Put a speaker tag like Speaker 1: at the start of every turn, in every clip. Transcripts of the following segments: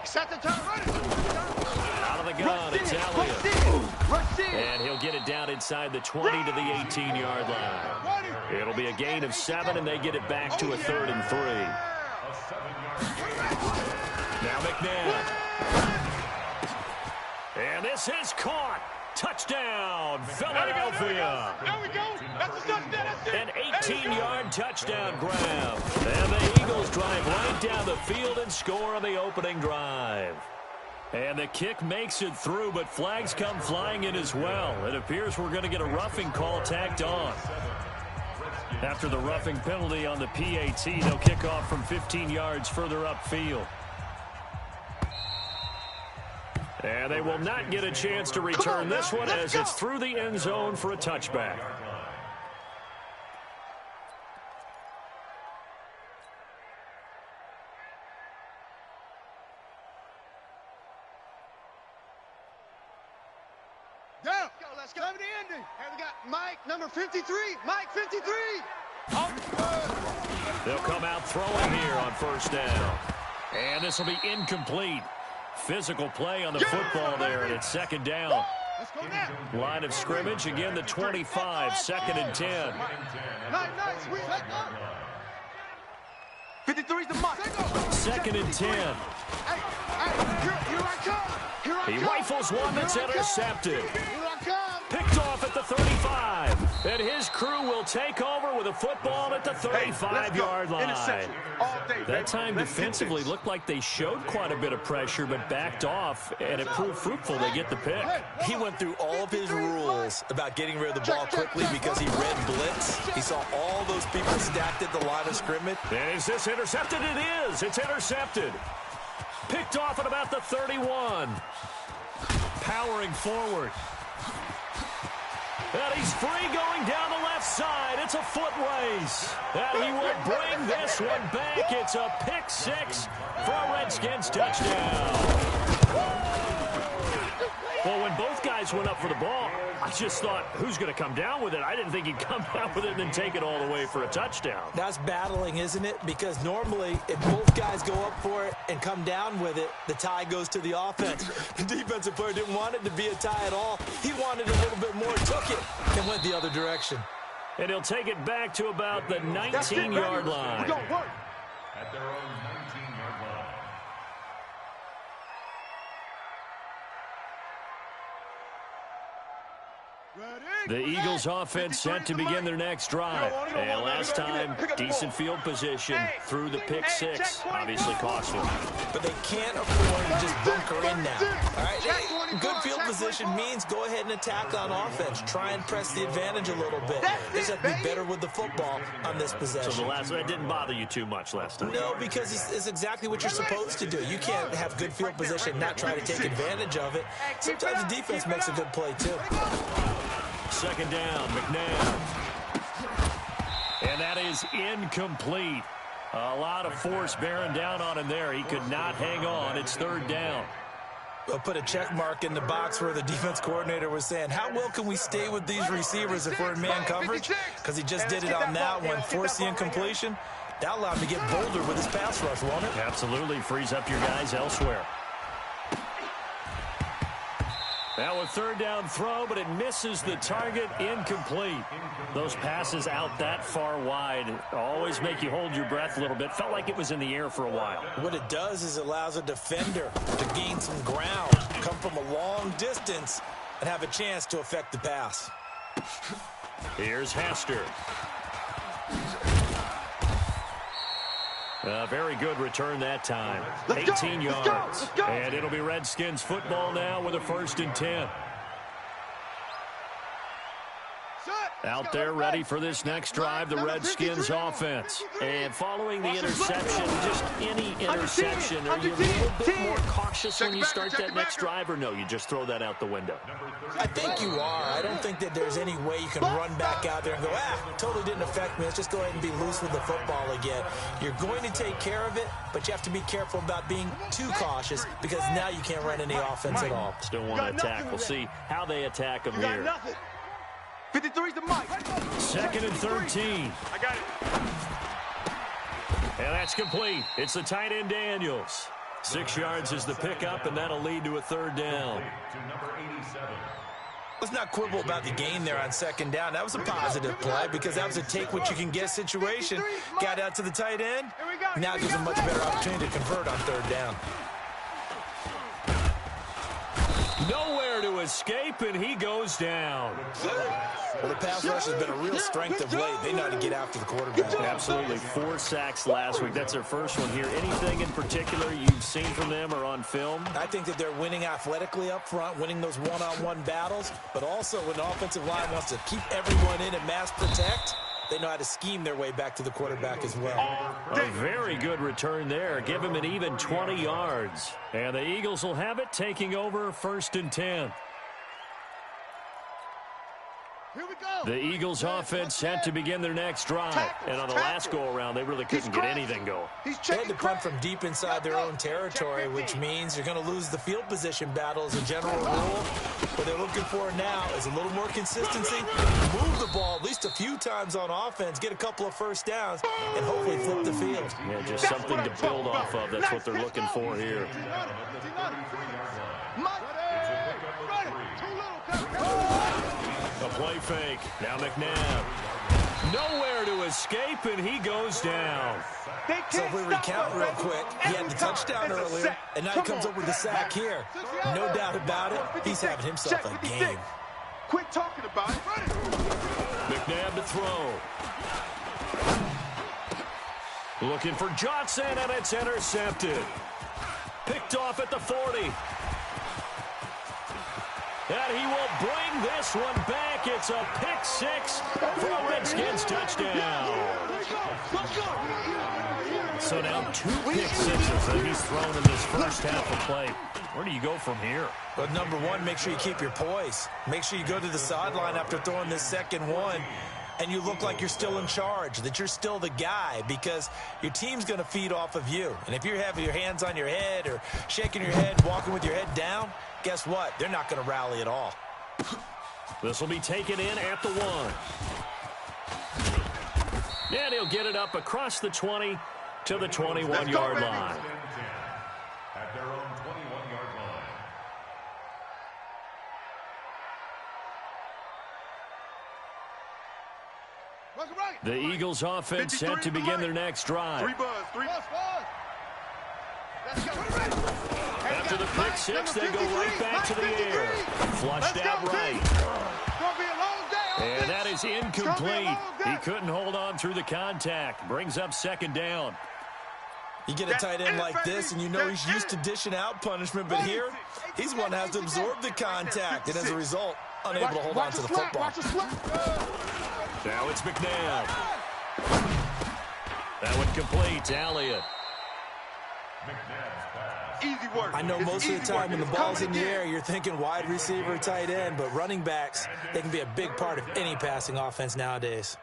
Speaker 1: Set the turn.
Speaker 2: Out of the gun, it's Elliott. And he'll get it down inside the 20 to the 18-yard line. It'll be a gain of 7, and they get it back to a 3rd and 3. Now McNabb. And this is caught. Touchdown, Philadelphia.
Speaker 1: There we go. That's a touchdown.
Speaker 2: An 18-yard touchdown grab. And the Eagles drive right down the field and score on the opening drive. And the kick makes it through, but flags come flying in as well. It appears we're going to get a roughing call tacked on. After the roughing penalty on the PAT, they'll kick off from 15 yards further upfield. And they will not get a chance to return this one as it's through the end zone for a touchback.
Speaker 1: Go. Let's go to the ending. And we got Mike, number 53. Mike, 53.
Speaker 2: They'll come out throwing here on first down. And this will be incomplete. Physical play on the football there, and it's 2nd down.
Speaker 1: Let's go now.
Speaker 2: Line of scrimmage, again the 25, 2nd and 10.
Speaker 1: Nice. 53's the mark.
Speaker 2: 2nd and 10.
Speaker 1: Hey, here I come.
Speaker 2: He rifles one that's intercepted.
Speaker 1: Here I come.
Speaker 2: Picked off at the 35. And his crew will take over with a football at the 35-yard line. That time defensively looked like they showed quite a bit of pressure, but backed off, and it proved fruitful. They get the pick.
Speaker 3: He went through all of his rules about getting rid of the ball quickly because he read blitz. He saw all those people stacked at the line of scrimmage.
Speaker 2: And is this intercepted? It is. It's intercepted. Picked off at about the 31. Powering forward. And he's free going down the left side. It's a foot race. And he will bring this one back. It's a pick 6 for a Redskins touchdown. Well, when both guys went up for the ball, I just thought, who's going to come down with it? I didn't think he'd come down with it and then take it all the way for a touchdown.
Speaker 3: That's battling, isn't it? Because normally, if both guys go up for it and come down with it, the tie goes to the offense. The defensive player didn't want it to be a tie at all. He wanted a little bit more, took it, and went the other direction.
Speaker 2: And he'll take it back to about the 19-yard line.
Speaker 1: We're going to work.
Speaker 4: At their own 19-yard line.
Speaker 2: The Eagles offense set to begin their next drive. And last time, decent field position through the pick 6. Obviously costly.
Speaker 3: But they can't afford to just bunker in now. All right? Good field position means go ahead and attack on offense. Try and press the advantage a little bit. They just have to be better with the football on this possession.
Speaker 2: So the last one didn't bother you too much last time?
Speaker 3: No, because it's exactly what you're supposed to do. You can't have good field position and not try to take advantage of it. Sometimes the defense makes a good play, too.
Speaker 2: 2nd down, McNabb. And that is incomplete. A lot of force bearing down on him there. He could not hang on. It's 3rd down.
Speaker 3: We'll put a check mark in the box where the defense coordinator was saying, how well can we stay with these receivers if we're in man coverage? Because he just did it on that one, forced the incompletion. That allowed him to get bolder with his pass rush, won't it?
Speaker 2: Absolutely. Frees up your guys elsewhere. Now a 3rd down throw, but it misses the target, incomplete. Those passes out that far wide always make you hold your breath a little bit. Felt like it was in the air for a while.
Speaker 3: What it does is it allows a defender to gain some ground, come from a long distance, and have a chance to affect the pass.
Speaker 2: Here's Hester. A very good return that time. 18 yards. And it'll be Redskins football now with a 1st and 10. Out there ready for this next drive, the Redskins offense. And following the interception, just any interception, are you a little bit more cautious when you start that next drive, or no, you just throw that out the window?
Speaker 3: I think you are. I don't think that there's any way you can run back out there and go, totally didn't affect me. Let's just go ahead and be loose with the football again. You're going to take care of it, but you have to be careful about being too cautious because now you can't run any offense at all.
Speaker 2: Still want to attack. We'll see how they attack them here.
Speaker 1: 53's the mic.
Speaker 2: 2nd and 13.
Speaker 1: I got it.
Speaker 2: And that's complete. It's the tight end Daniels. 6 yards is the pickup, and that'll lead to a third down.
Speaker 4: To number 87.
Speaker 3: Let's not quibble about the gain there on second down. That was a positive play because that was a take-what-you-can-get situation. Got out to the tight end. Now it gives a much better opportunity to convert on third down.
Speaker 2: Nowhere to escape, and he goes down.
Speaker 3: Well, the pass rush has been a real strength of late. They know how to get after the quarterback.
Speaker 2: Absolutely. 4 sacks last week. That's their first one here. Anything in particular you've seen from them or on film?
Speaker 3: I think that they're winning athletically up front, winning those one-on-one battles, but also when the offensive line wants to keep everyone in and mass protect, they know how to scheme their way back to the quarterback as well.
Speaker 2: A very good return there. Give him an even 20 yards. And the Eagles will have it, taking over 1st and 10.
Speaker 1: Here we go.
Speaker 2: The Eagles offense set to begin their next drive. And on the last go-around, they really couldn't get anything going.
Speaker 3: They had to punt from deep inside their own territory, which means you're going to lose the field position battle as a general rule. What they're looking for now is a little more consistency, move the ball at least a few times on offense, get a couple of first downs, and hopefully flip the field.
Speaker 2: Yeah, just something to build off of. That's what they're looking for here. A play fake. Now McNabb. Nowhere to escape, and he goes down.
Speaker 3: So if we recount real quick, he had the touchdown earlier, and now he comes up with the sack here. No doubt about it, he's having himself a game.
Speaker 1: Quit talking about it.
Speaker 2: McNabb to throw. Looking for Johnson, and it's intercepted. Picked off at the 40. And he will bring this one back. It's a pick 6 for a Redskins touchdown. So now 2 pick sixes that he's thrown in this first half of play. Where do you go from here?
Speaker 3: But number one, make sure you keep your poise. Make sure you go to the sideline after throwing this second one, and you look like you're still in charge, that you're still the guy, because your team's going to feed off of you. And if you're having your hands on your head or shaking your head, walking with your head down, guess what? They're not going to rally at all.
Speaker 2: This will be taken in at the 1. And he'll get it up across the 20 to the 21-yard line.
Speaker 4: At their own 21-yard line.
Speaker 2: The Eagles offense set to begin their next drive. After the pick 6, they go right back to the air. Flushed out right. And that is incomplete. He couldn't hold on through the contact. Brings up 2nd down.
Speaker 3: You get a tight end like this, and you know he's used to dishing out punishment, but here, he's one that has to absorb the contact, and as a result, unable to hold on to the football.
Speaker 2: Now it's McNabb. That one complete to Elliott.
Speaker 1: Easy work.
Speaker 3: I know most of the time when the ball's in the air, you're thinking wide receiver, tight end, but running backs, they can be a big part of any passing offense nowadays.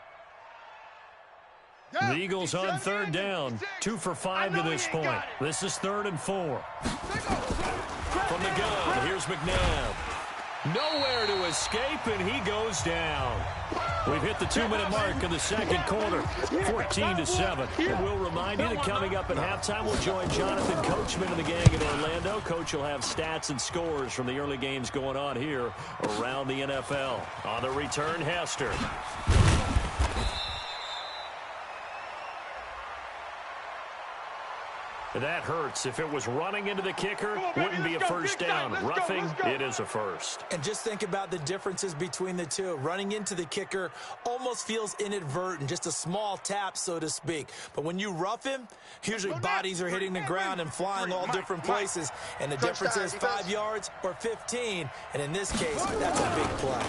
Speaker 2: The Eagles on 3rd down, 2 for 5 to this point. This is 3rd and 4. From the gun, here's McNabb. Nowhere to escape, and he goes down. We've hit the 2-minute mark in the second quarter, 14-7. And we'll remind you that coming up at halftime, we'll join Jonathan Coachman and the gang in Orlando. Coach will have stats and scores from the early games going on here around the NFL. On the return, Hester. That hurts. If it was running into the kicker, wouldn't be a first down. Roughing, it is a first.
Speaker 3: And just think about the differences between the two. Running into the kicker almost feels inadvertent, just a small tap, so to speak. But when you rough him, usually bodies are hitting the ground and flying all different places. And the difference is 5 yards or 15. And in this case, that's a big play.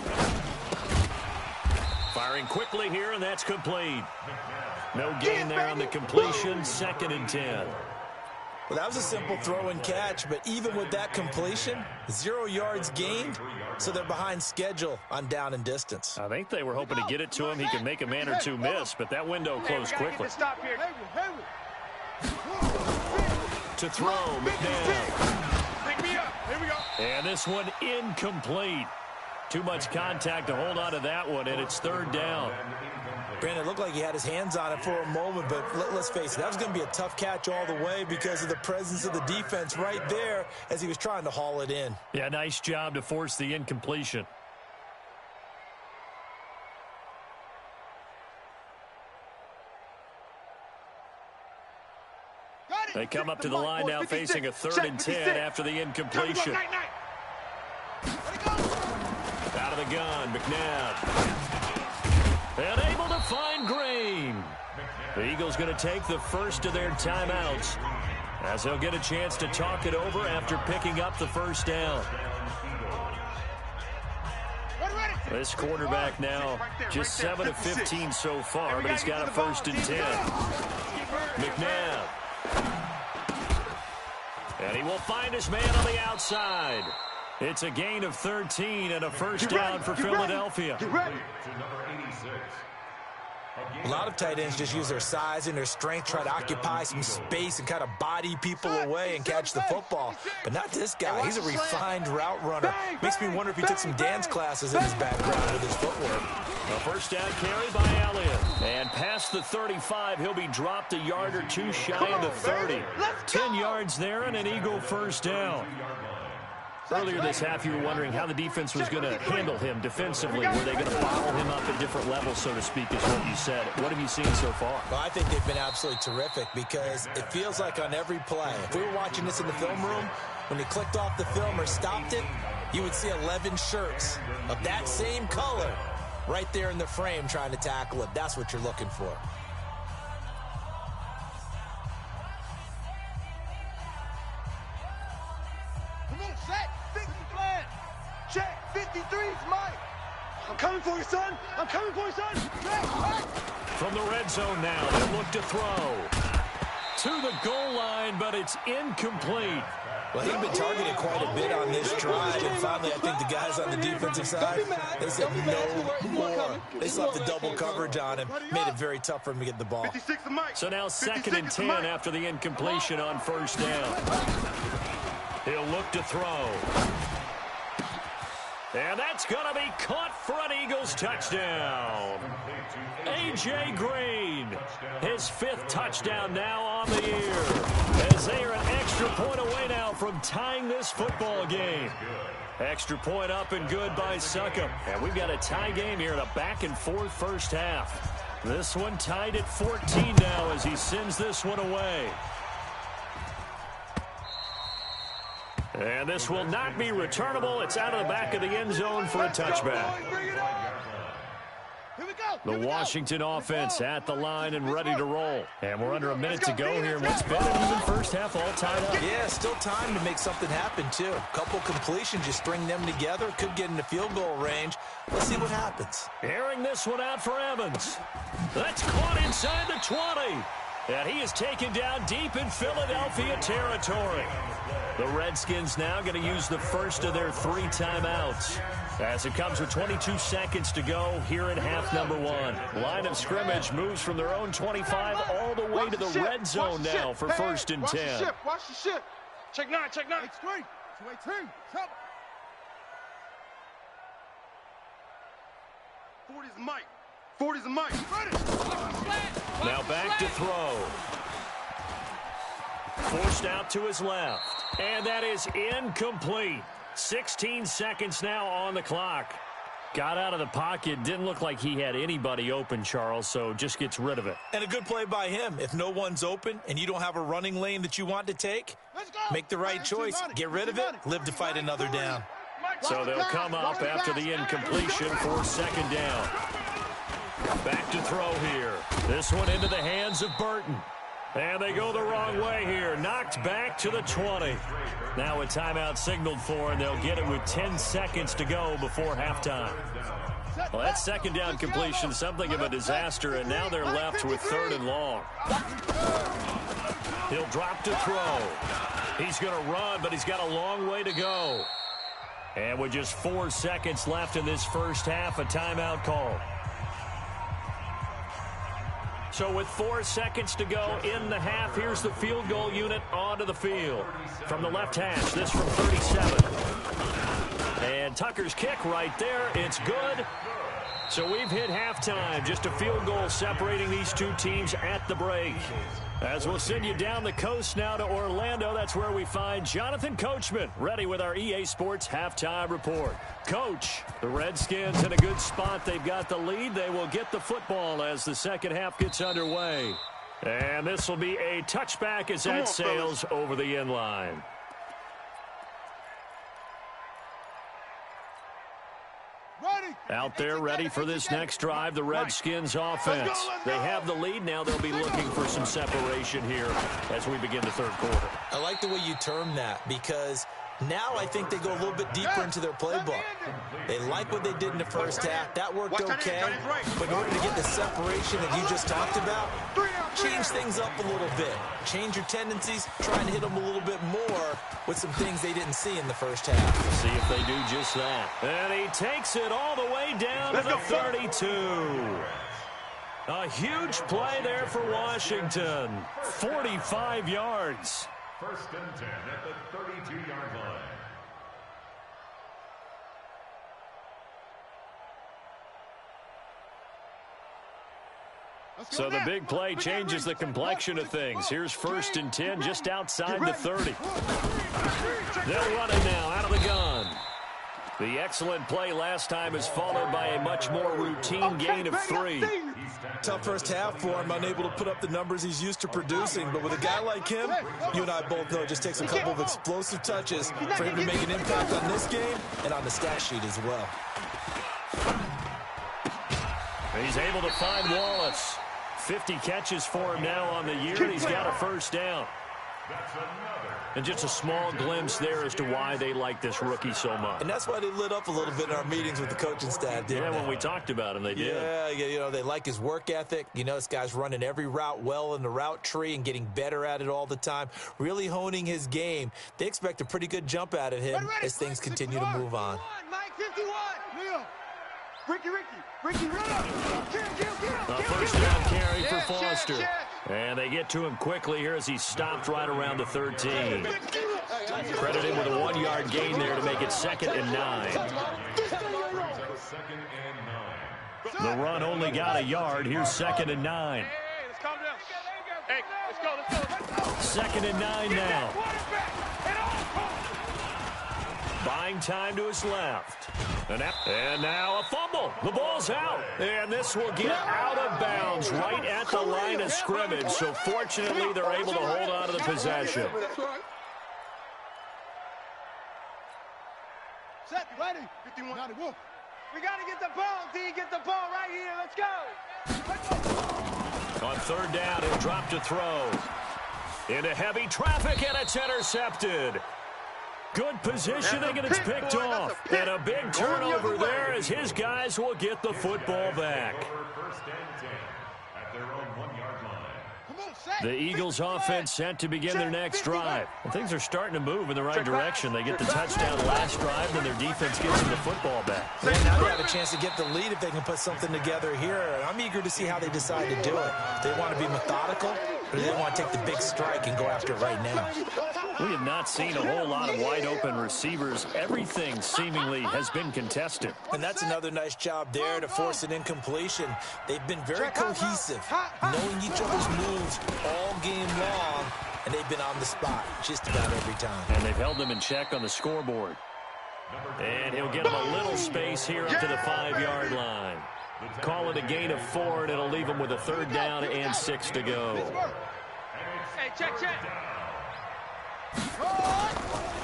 Speaker 2: Firing quickly here, and that's complete. No gain there on the completion. 2nd and 10.
Speaker 3: Well, that was a simple throw and catch, but even with that completion, 0 yards gained, so they're behind schedule on down and distance.
Speaker 2: I think they were hoping to get it to him. He could make a man or two miss, but that window closed quickly. To throw, McNabb. And this one incomplete. Too much contact to hold on to that one, and it's 3rd down.
Speaker 3: Brandon, it looked like he had his hands on it for a moment, but let's face it, that was going to be a tough catch all the way because of the presence of the defense right there as he was trying to haul it in.
Speaker 2: Yeah, nice job to force the incompletion. They come up to the line now facing a 3rd and 10 after the incompletion. Out of the gun, McNabb. And able to find Green. The Eagles going to take the first of their timeouts as he'll get a chance to talk it over after picking up the first down. This quarterback now just 7 of 15 so far, but he's got a 1st and 10. McNabb. And he will find his man on the outside. It's a gain of 13 and a first down for Philadelphia.
Speaker 3: A lot of tight ends just use their size and their strength, try to occupy some space and kind of body people away and catch the football. But not this guy. He's a refined route runner. Makes me wonder if he took some dance classes in his background with his footwork.
Speaker 2: A first down carry by Elliott. And past the 35, he'll be dropped a yard or two shy of the 30. 10 yards there and an Eagle first down. Earlier this half, you were wondering how the defense was going to handle him defensively. Were they going to bottle him up at different levels, so to speak, is what you said. What have you seen so far?
Speaker 3: Well, I think they've been absolutely terrific because it feels like on every play, if we were watching this in the film room, when he clicked off the film or stopped it, you would see 11 shirts of that same color right there in the frame trying to tackle it. That's what you're looking for.
Speaker 1: Check, 53's Mike. I'm coming for you, son. I'm coming for you, son.
Speaker 2: From the red zone now, they look to throw. To the goal line, but it's incomplete.
Speaker 3: Well, he's been targeted quite a bit on this drive, and finally I think the guys on the defensive side, they said no more. They slapped the double coverage on him, made it very tough for him to get the ball.
Speaker 2: So now 2nd and 10 after the incompletion on first down. He'll look to throw. And that's going to be caught for an Eagles touchdown. A.J. Green, his 5th touchdown now on the year. As they are an extra point away now from tying this football game. Extra point up and good by Succop. And we've got a tie game here in a back-and-forth first half. This one tied at 14 now as he sends this one away. And this will not be returnable. It's out of the back of the end zone for a touchback. The Washington offense at the line and ready to roll. And we're under a minute to go here in what's been an even first half all tied up.
Speaker 3: Yeah, still time to make something happen, too. A couple completions, you string them together. Could get into field goal range. Let's see what happens.
Speaker 2: Airing this one out for Evans. That's caught inside the 20. And he is taken down deep in Philadelphia territory. The Redskins now going to use the first of their 3 timeouts as it comes with 22 seconds to go here in half number 1. Line of scrimmage moves from their own 25 all the way to the red zone now for 1st and 10.
Speaker 1: Watch the ship. Check 9, check 9. X3, 218, 40's Mike. 40's Mike.
Speaker 2: Now back to throw. Forced out to his left. And that is incomplete. 16 seconds now on the clock. Got out of the pocket. Didn't look like he had anybody open, Charles, so just gets rid of it.
Speaker 3: And a good play by him. If no one's open and you don't have a running lane that you want to take, make the right choice. Get rid of it. Live to fight another down.
Speaker 2: So they'll come up after the incompletion for 2nd down. Back to throw here. This one into the hands of Burton. And they go the wrong way here. Knocked back to the 20. Now a timeout signaled for, and they'll get it with 10 seconds to go before halftime. Well, that 2nd down completion, something of a disaster, and now they're left with 3rd and long. He'll drop to throw. He's going to run, but he's got a long way to go. And with just 4 seconds left in this first half, a timeout call. So with 4 seconds to go in the half, here's the field goal unit onto the field. From the left hash, this from 37. And Tucker's kick right there. It's good. So we've hit halftime. Just a field goal separating these two teams at the break. As we'll send you down the coast now to Orlando, that's where we find Jonathan Coachman, ready with our EA Sports halftime report. Coach, the Redskins in a good spot. They've got the lead. They will get the football as the second half gets underway. And this will be a touchback as that sails over the end line. Out there ready for this next drive, the Redskins offense. They have the lead now. They'll be looking for some separation here as we begin the third quarter.
Speaker 3: I like the way you term that because now I think they go a little bit deeper into their playbook. They like what they did in the first half. That worked okay. But in order to get the separation that you just talked about, change things up a little bit. Change your tendencies. Try and hit them a little bit more with some things they didn't see in the first half.
Speaker 2: See if they do just that. And he takes it all the way down to the 32. A huge play there for Washington. 45 yards.
Speaker 4: First and 10 at the 32-yard line.
Speaker 2: So the big play changes the complexion of things. Here's first and 10 just outside the 30. They'll run it now out of the gun. The excellent play last time is followed by a much more routine gain of 3.
Speaker 3: Tough first half for him, unable to put up the numbers he's used to producing. But with a guy like him, you and I both know it just takes a couple of explosive touches for him to make an impact on this game and on the stat sheet as well.
Speaker 2: He's able to find Wallace. 50 catches for him now on the year, and he's got a first down. And just a small glimpse there as to why they like this rookie so much.
Speaker 3: And that's why they lit up a little bit in our meetings with the coaching staff, didn't they?
Speaker 2: When we talked about him, they did.
Speaker 3: Yeah, you know, they like his work ethic. You know, this guy's running every route well in the route tree and getting better at it all the time, really honing his game. They expect a pretty good jump out of him as things continue to move on.
Speaker 1: Mike 51. Leo. Ricky, run up.
Speaker 2: A first down carry for Foster. And they get to him quickly here as he stopped right around the 13. Credit him with a 1-yard gain there to make it 2nd and 9. The run only got a yard. Here's 2nd and 9.
Speaker 1: Hey, let's calm down. Hey, let's go.
Speaker 2: 2nd and 9 now. Buying time to his left. And now a fumble. The ball's out. And this will get out of bounds right at the line of scrimmage. So fortunately, they're able to hold on to the possession.
Speaker 1: Set, ready. 51. We got to get the ball, D. Get the ball right here. Let's go.
Speaker 2: On third down, he'll drop to throw. Into heavy traffic, and it's intercepted. Good positioning, and it's picked off. And a big turnover there as his guys will get the football back.
Speaker 4: First and 10 at their own 1-yard line.
Speaker 2: The Eagles offense set to begin their next drive. Well, things are starting to move in the right direction. They get the touchdown last drive, then their defense gets them the football back.
Speaker 3: Yeah, now they have a chance to get the lead if they can put something together here. I'm eager to see how they decide to do it. They want to be methodical, or they want to take the big strike and go after it right now.
Speaker 2: We have not seen a whole lot of wide-open receivers. Everything seemingly has been contested.
Speaker 3: And that's another nice job there to force an incompletion. They've been very cohesive, knowing each other's moves all game long, and they've been on the spot just about every time.
Speaker 2: And they've held them in check on the scoreboard. And he'll get them a little space here up to the 5-yard line. Call it a gain of 4, and it'll leave them with a 3rd down and 6 to go.
Speaker 1: Hey, check.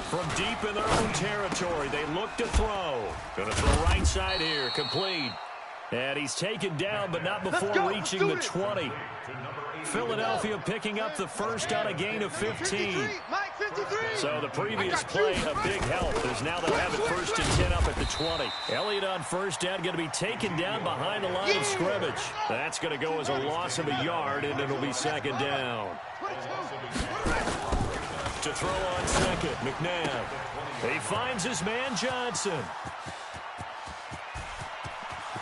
Speaker 2: From deep in their own territory, they look to throw. Going to throw right side here, complete. And he's taken down, but not before reaching the 20. Philadelphia picking up the first on a gain of 15. So the previous play, a big help, as now they'll have it 1st and 10 up at the 20. Elliott on first down, going to be taken down behind the line of scrimmage. That's going to go as a loss of a yard, and it'll be 2nd down. To throw on 2nd, McNabb. He finds his man Johnson.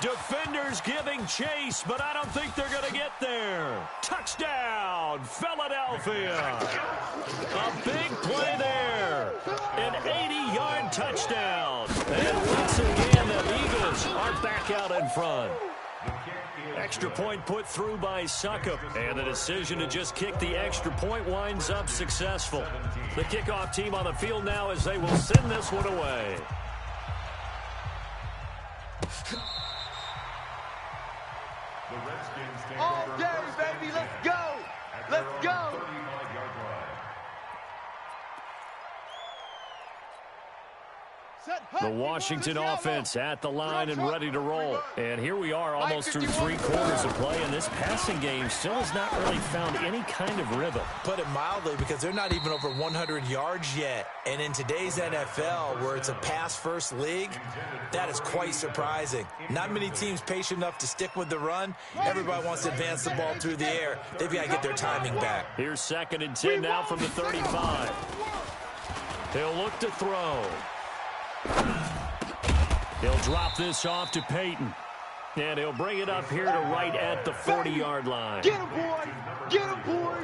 Speaker 2: Defenders giving chase, but I don't think they're going to get there. Touchdown, Philadelphia. A big play there. An 80-yard touchdown. And once again, the Eagles Eagles are back out in front. Extra point put through by Suckup. And the decision to just kick the extra point winds up successful. The kickoff team on the field now as they will send this one away.
Speaker 1: All day, baby. Let's go. Let's go.
Speaker 2: The Washington offense at the line and ready to roll. And here we are almost through 3 quarters of play, and this passing game still has not really found any kind of rhythm.
Speaker 3: Put it mildly, because they're not even over 100 yards yet. And in today's NFL, where it's a pass-first league, that is quite surprising. Not many teams patient enough to stick with the run. Everybody wants to advance the ball through the air. They've got to get their timing back.
Speaker 2: Here's 2nd and 10 now from the 35. He'll look to throw. He'll drop this off to Peyton. And he'll bring it up here to right at the 40-yard line.
Speaker 1: Get him, boy. Get him, boy.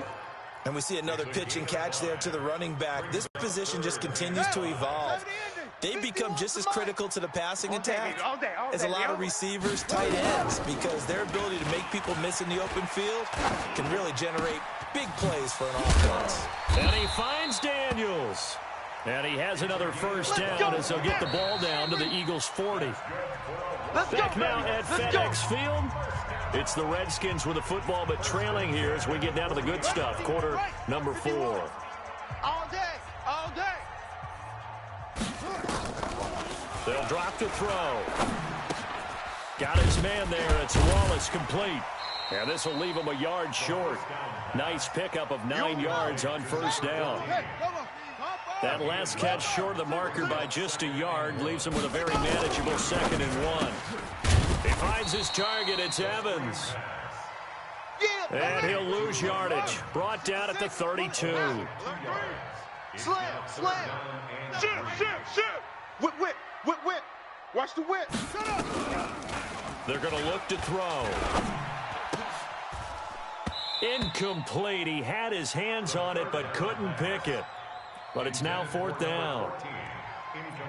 Speaker 3: And we see another pitch and catch there to the running back. This position just continues to evolve. They become just as critical to the passing attack as a lot of receivers, tight ends, because their ability to make people miss in the open field can really generate big plays for an offense.
Speaker 2: And he finds Daniels. And he has another first down as they'll get the ball down to the Eagles' 40. Back now at FedEx Field. It's the Redskins with the football, but trailing here as we get down to the good stuff. Quarter number 4.
Speaker 1: All day. All day.
Speaker 2: They'll drop to throw. Got his man there. It's Wallace complete. And this will leave him a yard short. Nice pickup of 9 yards on first down. That last catch short of the marker by just a yard leaves him with a very manageable 2nd and 1. He finds his target. It's Evans. And he'll lose yardage. Brought down at the 32.
Speaker 1: Slam, slam. Shit, shit, shit. Whip, whip, whip, whip. Watch the whip. Shut up.
Speaker 2: They're going to look to throw. Incomplete. He had his hands on it but couldn't pick it. But it's now 4th down.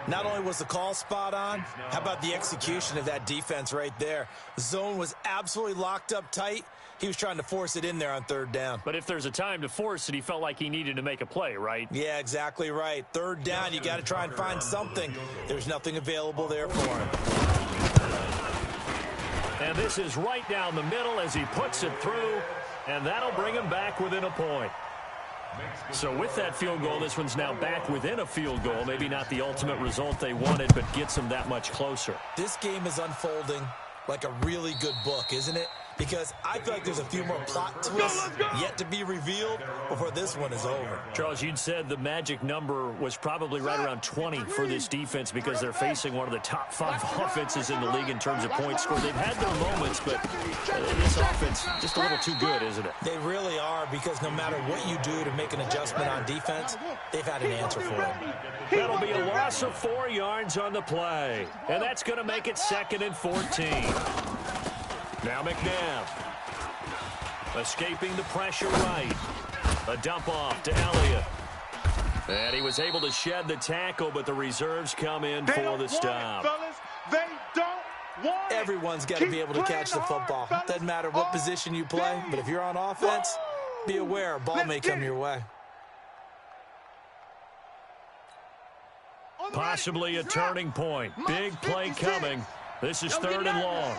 Speaker 3: Not only was the call spot on, how about the execution of that defense right there? The zone was absolutely locked up tight. He was trying to force it in there on 3rd down.
Speaker 2: But if there's a time to force it, he felt like he needed to make a play, right?
Speaker 3: Yeah, exactly right. 3rd down, you got to try and find something. There's nothing available there for him.
Speaker 2: And this is right down the middle as he puts it through, and that'll bring him back within a point. So with that field goal, this one's now back within a field goal. Maybe not the ultimate result they wanted, but gets them that much closer.
Speaker 3: This game is unfolding like a really good book, isn't it? Because I feel like there's a few more plot twists yet to be revealed before this one is over.
Speaker 2: Charles, you'd said the magic number was probably right around 20 for this defense because they're facing one of the top 5 offenses in the league in terms of points scored. They've had their moments, but this offense just a little too good, isn't it?
Speaker 3: They really are, because no matter what you do to make an adjustment on defense, they've had an answer for it.
Speaker 2: That'll be a loss of 4 yards on the play, and that's going to make it 2nd and 14. Now McNabb, escaping the pressure right. A dump off to Elliott. And he was able to shed the tackle, but the reserves come in for the stop.
Speaker 1: They don't want it.
Speaker 3: Everyone's got to be able to catch the football. Doesn't matter what position you play, but if you're on offense, be aware a ball may come your way.
Speaker 2: Possibly a turning point. Big play coming. This is 3rd and long.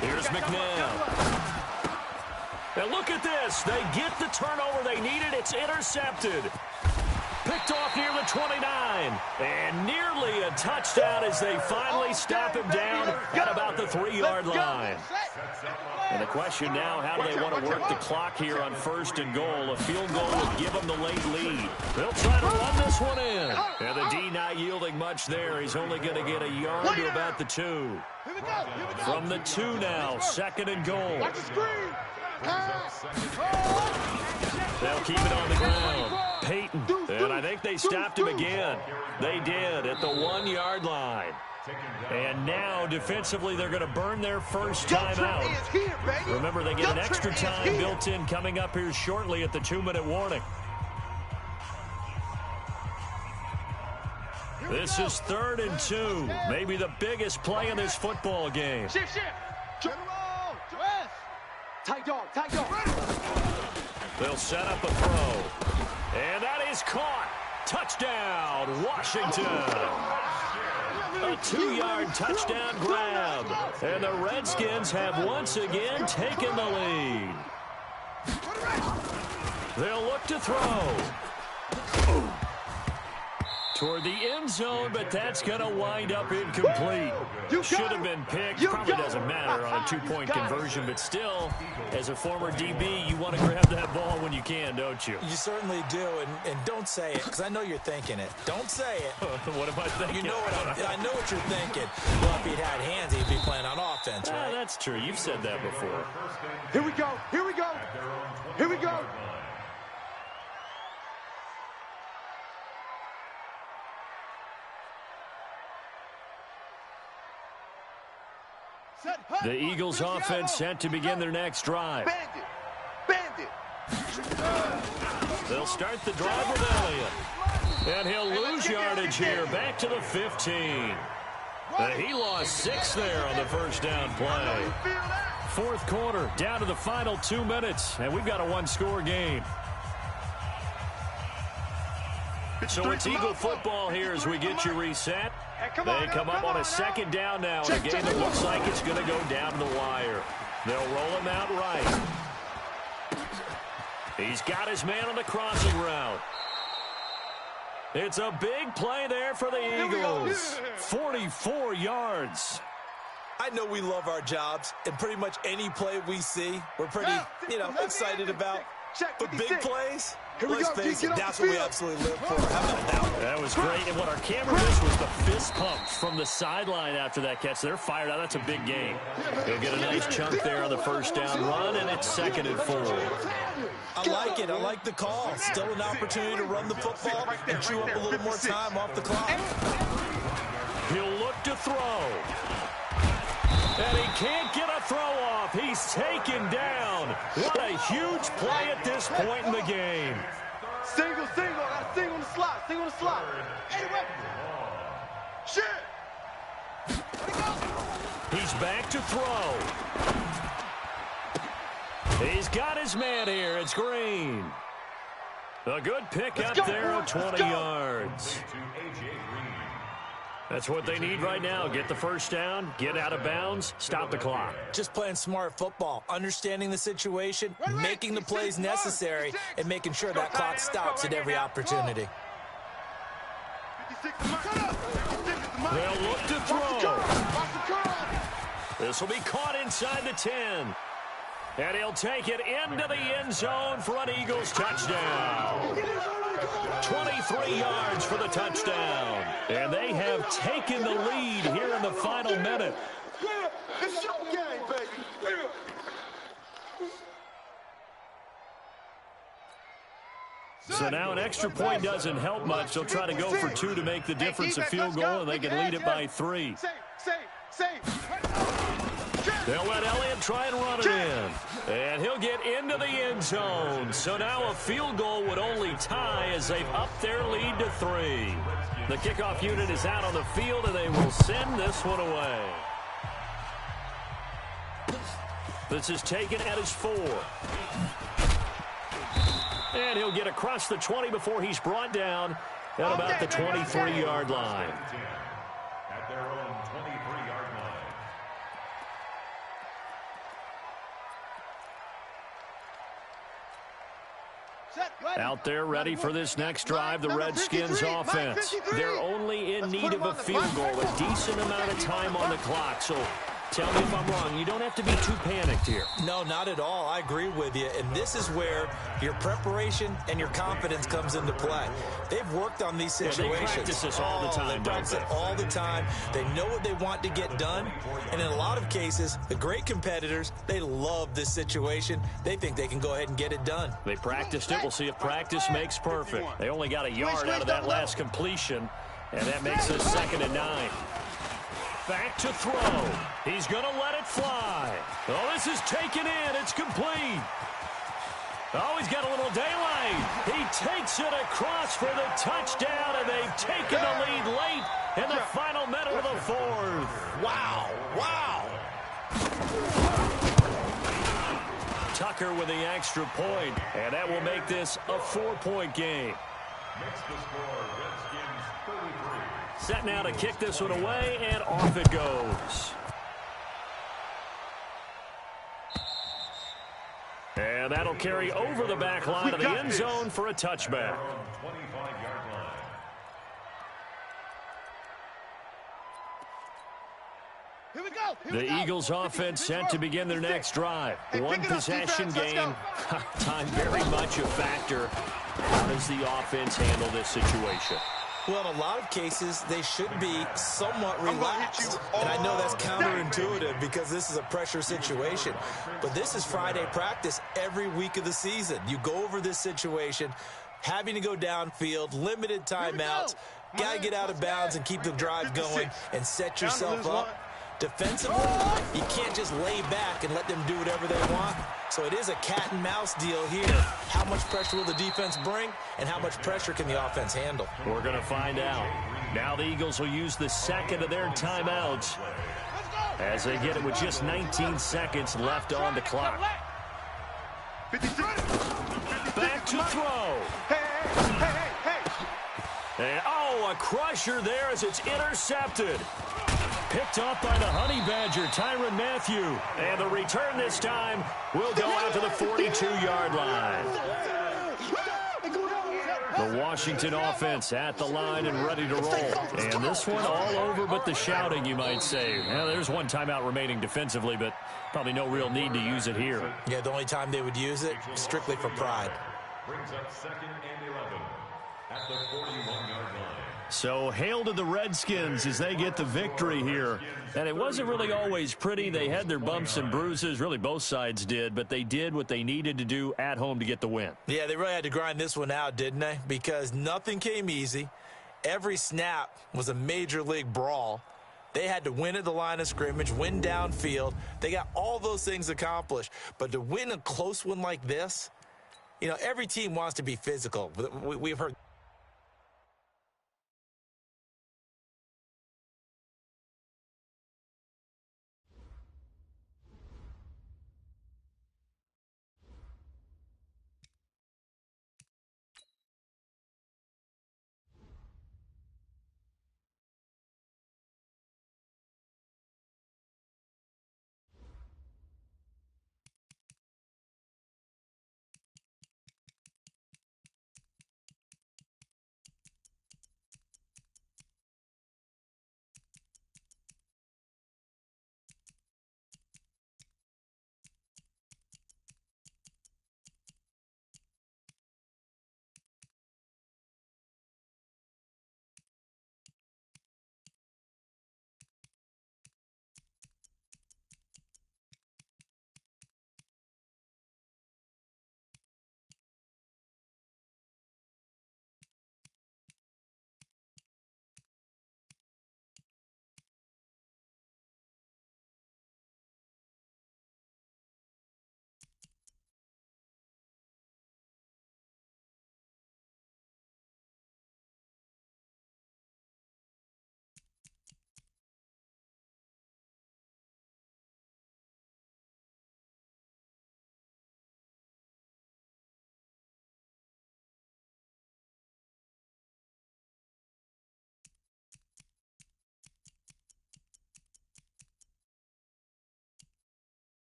Speaker 2: Here's McNabb. And look at this. They get the turnover they needed. It's intercepted. Picked off near the 29. And nearly a touchdown as they finally stop him down at about the 3-yard line. And the question now, how do they want to work the clock here on 1st and goal? A field goal would give them the late lead. They'll try to run this one in. And the D not yielding much there. He's only going to get a yard to about the 2. From the 2 now, 2nd and goal. They'll keep it on the ground. Peyton, and I think they stopped him again. They did at the 1-yard line. And now, defensively, they're going to burn their first time out. Remember, they get an extra time built in coming up here shortly at the 2-minute warning. This is 3rd and 2. Maybe the biggest play in this football game.
Speaker 1: Shift. Tight dog.
Speaker 2: They'll set up a throw. And that is caught. Touchdown, Washington. A 2-yard touchdown grab. And the Redskins have once again taken the lead. They'll look to throw. Toward the end zone, but that's going to wind up incomplete. Should have been picked. Probably doesn't matter on a 2-point conversion, but still, as a former DB, you want to grab that ball when you can, don't you?
Speaker 3: You certainly do, and don't say it, because I know you're thinking it. Don't say it.
Speaker 2: What am I thinking?
Speaker 3: You know I know what you're thinking. Well, if he'd had hands, he'd be playing on offense, right?
Speaker 2: That's true. You've said that before.
Speaker 1: Here we go.
Speaker 2: The Eagles offense set to begin their next drive.
Speaker 1: Bandit.
Speaker 2: They'll start the drive with Elliott. And he'll lose yardage here, back to the 15. He lost 6 there on the first down play. 4th quarter, down to the final 2 minutes, and we've got a 1-score game. So it's Eagle football here as we get you reset. They come up on a 2nd down now in a game that looks like it's going to go down to the wire. They'll roll him out right. He's got his man on the crossing route. It's a big play there for the Eagles. 44 yards.
Speaker 3: I know we love our jobs, and pretty much any play we see, we're pretty, excited about. But big plays, let's face it, that's what we absolutely live for. How about that one?
Speaker 2: That was great, and what our camera missed was the fist pumps from the sideline after that catch. They're fired out. That's a big game. He'll get a nice chunk there on the first down run, and it's 2nd and 4.
Speaker 3: I like it. I like the call. Still an opportunity to run the football and chew up a little more time off the clock.
Speaker 2: He'll look to throw. And he can't get a throw off. He's taken down. What a huge play at this point in the game.
Speaker 1: Single. I got a single on the slot. Shit.
Speaker 2: He's back to throw. He's got his man here. It's Green. A good pick up there of 20 yards. That's what they need right now. Get the first down, get out of bounds, stop the clock.
Speaker 3: Just playing smart football, understanding the situation, making the plays necessary, and making sure that clock stops at every opportunity.
Speaker 2: They'll look to throw. This will be caught inside the 10. And he'll take it into the end zone for an Eagles touchdown. 23 yards for the touchdown. And they have taken the lead here in the final minute.
Speaker 1: It's your game, baby.
Speaker 2: So now an extra point doesn't help much. They'll try to go for 2 to make the difference a field goal, and they can lead it by 3. They'll let Elliott try and run it in. And he'll get into the end zone. So now a field goal would only tie as they've upped their lead to 3. The kickoff unit is out on the field, and they will send this one away. This is taken at his 4. And he'll get across the 20 before he's brought down at about the 23-yard line.
Speaker 4: At their own 23-yard line.
Speaker 2: Out there ready for this next drive, the Redskins offense. They're only in need of a field goal, a decent amount of time on the clock. So tell me if I'm wrong. You don't have to be too panicked here.
Speaker 3: No, not at all. I agree with you. And this is where your preparation and your confidence comes into play. They've worked on these situations.
Speaker 2: They practice this all the time,
Speaker 3: They practice it all the time. They know what they want to get done. And in a lot of cases, the great competitors, they love this situation. They think they can go ahead and get it done.
Speaker 2: They practiced it. We'll see if practice makes perfect. They only got a yard out of that last completion, and that makes it 2nd and 9. Back to throw. He's going to let it fly. Oh, this is taken in. It's complete. Oh, he's got a little daylight. He takes it across for the touchdown, and they've taken the lead late in the final minute of the fourth.
Speaker 3: Wow, wow.
Speaker 2: Tucker with the extra point, and that will make this a 4-point game.
Speaker 4: Makes the score Redskins 33.
Speaker 2: Set now to kick this one away, and off it goes. And that'll carry over the back line of the end zone for a touchback.
Speaker 4: 25-yard line.
Speaker 1: Here we go.
Speaker 2: The Eagles offense set to begin their next drive. One possession game. Time very much a factor. How does the offense handle this situation?
Speaker 3: Well, in a lot of cases, they should be somewhat relaxed. And I know that's counterintuitive because this is a pressure situation. But this is Friday practice every week of the season. You go over this situation, having to go downfield, limited timeouts, got to get out of bounds and keep the drive going and set yourself up. Defensively, you can't just lay back and let them do whatever they want. So it is a cat and mouse deal here. How much pressure will the defense bring, and how much pressure can the offense handle?
Speaker 2: We're going to find out. Now the Eagles will use the second of their timeouts as they get it with just 19 seconds left on the clock.
Speaker 1: 56.
Speaker 2: Back to throw. And, oh, a crusher there as it's intercepted. Picked off by the Honey Badger, Tyrann Mathieu. And the return this time will go out to the 42-yard line. The Washington offense at the line and ready to roll. And this one all over but the shouting, you might say. Well, there's one timeout remaining defensively, but probably no real need to use it here.
Speaker 3: Yeah, the only time they would use it, strictly for pride.
Speaker 4: Brings up 2nd and 11 at the 41-yard line.
Speaker 2: So hail to the Redskins as they get the victory here. And it wasn't really always pretty. They had their bumps and bruises. Really, both sides did. But they did what they needed to do at home to get the win.
Speaker 3: Yeah, they really had to grind this one out, didn't they? Because nothing came easy. Every snap was a major league brawl. They had to win at the line of scrimmage, win downfield. They got all those things accomplished. But to win a close one like this, you know, every team wants to be physical. We've heard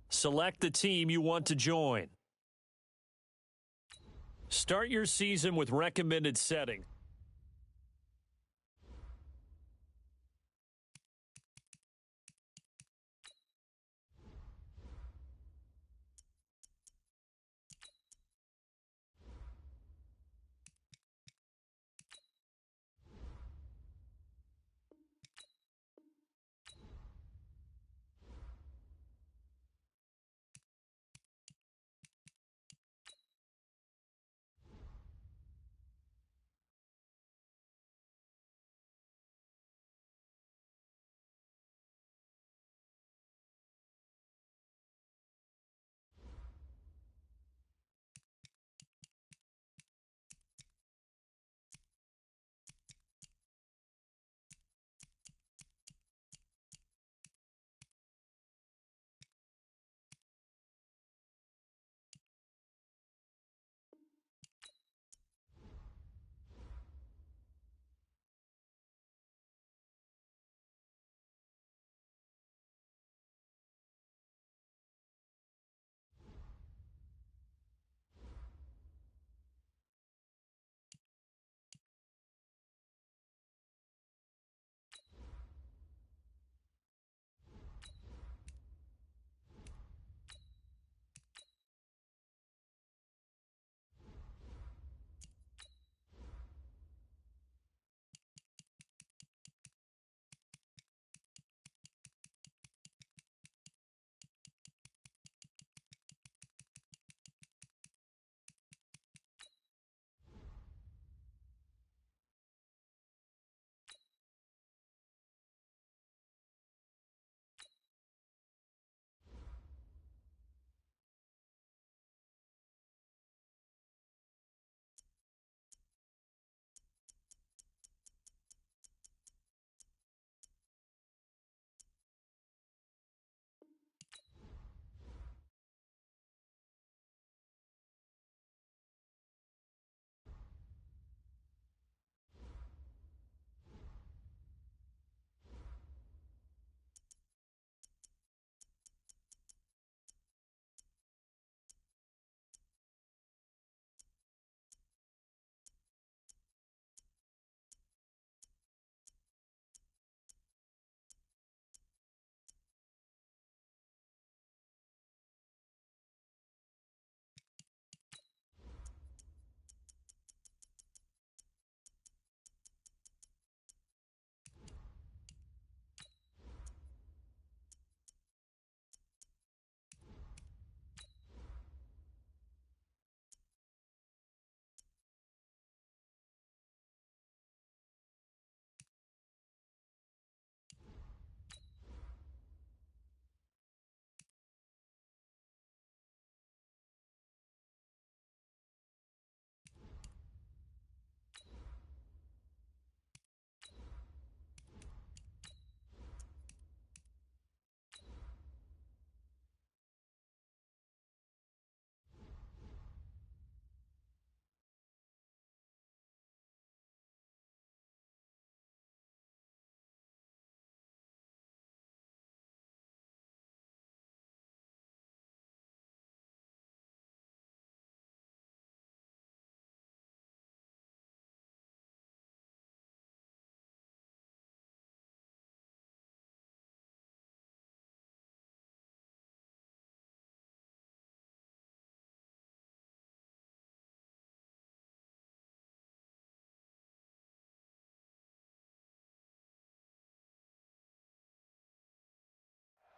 Speaker 2: Select the team you want to join. Start your season with recommended setting.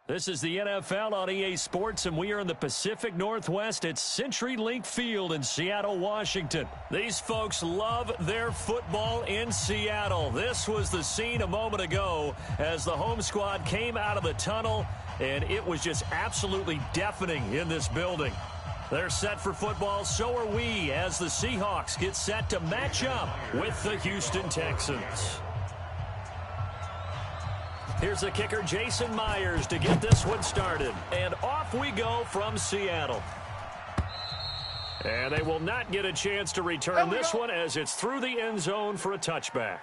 Speaker 2: This is the NFL on EA Sports, and we are in the Pacific Northwest at CenturyLink Field in Seattle, Washington. These folks love their football in Seattle. This was the scene a moment ago as the home squad came out of the tunnel, and it was just absolutely deafening in this building. They're set for football, so are we, as the Seahawks get set to match up with the Houston Texans. Here's the kicker, Jason Myers, to get this one started. And off we go from Seattle. And they will not get a chance to return this one as it's through the end zone for a touchback.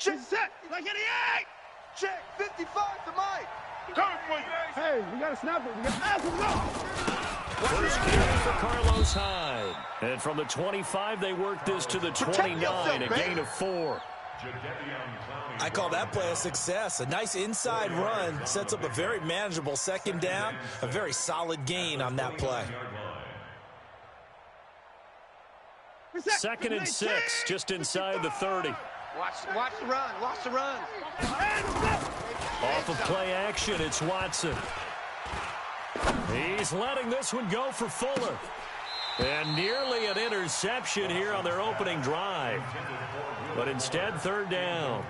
Speaker 1: Check set. Like 88. Check 55 to Mike.
Speaker 5: Hey, we gotta snap it. We gotta go.
Speaker 2: First carry for Carlos Hyde. And from the 25, they work this to the 29, a gain of 4.
Speaker 3: I call that play a success. A nice inside run sets up a very manageable second down, a very solid gain on that play.
Speaker 2: 2nd and 6, just inside the 30.
Speaker 1: Watch the run. Watch the run.
Speaker 2: Off of play action, it's Watson. He's letting this one go for Fuller. And nearly an interception here on their opening drive. But instead, 3rd down.